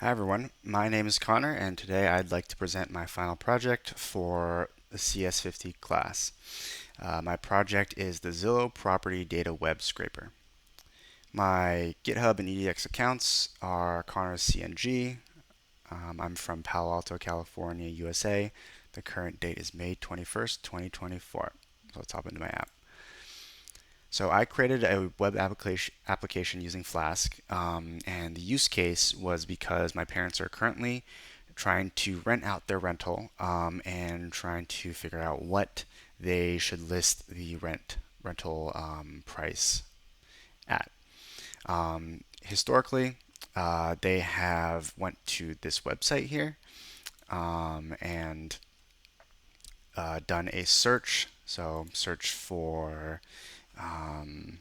Hi everyone, my name is Connor and today I'd like to present my final project for the CS50 class. My project is the Zillow Property Data Web Scraper. My GitHub and EDX accounts are Connor CNG. I'm from Palo Alto, California, USA. The current date is May 21st, 2024. So let's hop into my app. So I created a web application using Flask, and the use case was because my parents are currently trying to rent out their rental and trying to figure out what they should list the rental price at. Historically, they have went to this website here and done a search. So search for um,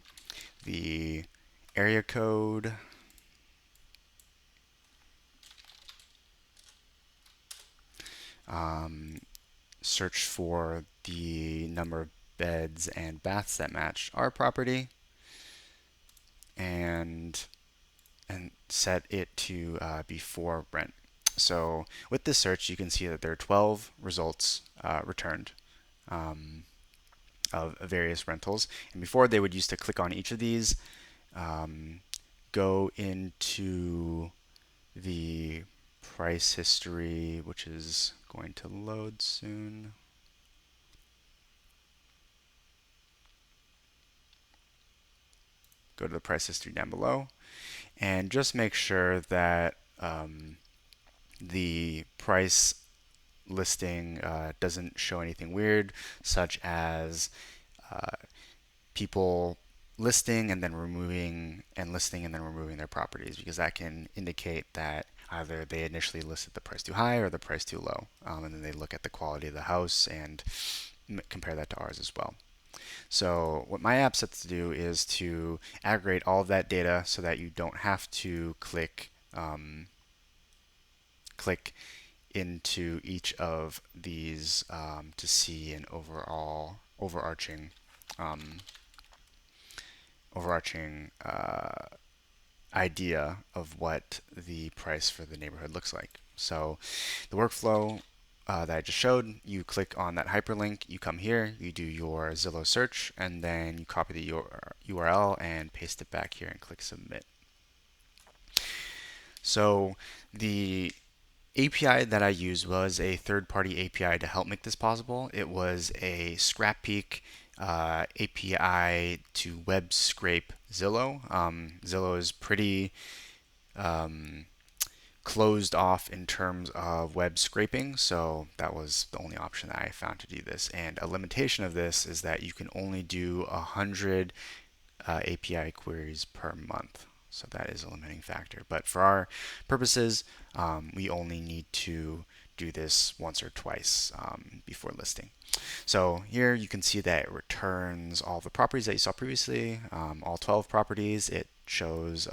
the area code, um, search for the number of beds and baths that match our property, and set it to be for rent. So with this search, you can see that there are 12 results returned um, of various rentals. And before, they would used to click on each of these, um, go into the price history, which is going to load soon. Go to the price history down below and just make sure that the price listing doesn't show anything weird, such as uh, people listing and then removing and listing and then removing their properties, because that can indicate that either they initially listed the price too high or the price too low, and then they look at the quality of the house and compare that to ours as well. So what my app sets to do is to aggregate all of that data so that you don't have to click into each of these to see an overall um, overarching idea of what the price for the neighborhood looks like. So the workflow that I just showed, you click on that hyperlink, you come here, you do your Zillow search, and then you copy the URL and paste it back here and click submit. So the API that I used was a third-party API to help make this possible. It was a ScrapPeek API to web scrape Zillow. Zillow is pretty um, closed off in terms of web scraping, so that was the only option that I found to do this. And a limitation of this is that you can only do 100 API queries per month. So that is a limiting factor. But for our purposes, we only need to do this once or twice before listing. So here you can see that it returns all the properties that you saw previously, all 12 properties. It shows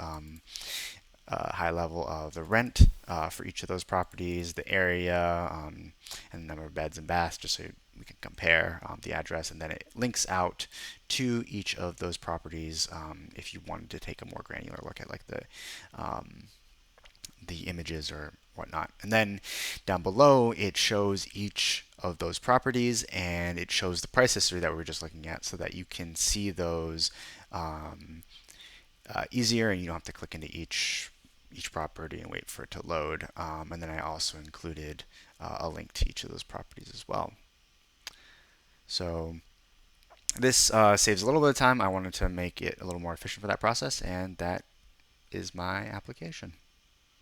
high level of the rent for each of those properties, the area, and the number of beds and baths, just so we can compare the address, and then it links out to each of those properties if you wanted to take a more granular look at like the images or whatnot. And then down below, it shows each of those properties and it shows the price history that we were just looking at so that you can see those easier and you don't have to click into each property and wait for it to load. And then I also included a link to each of those properties as well. So this saves a little bit of time. I wanted to make it a little more efficient for that process, and that is my application.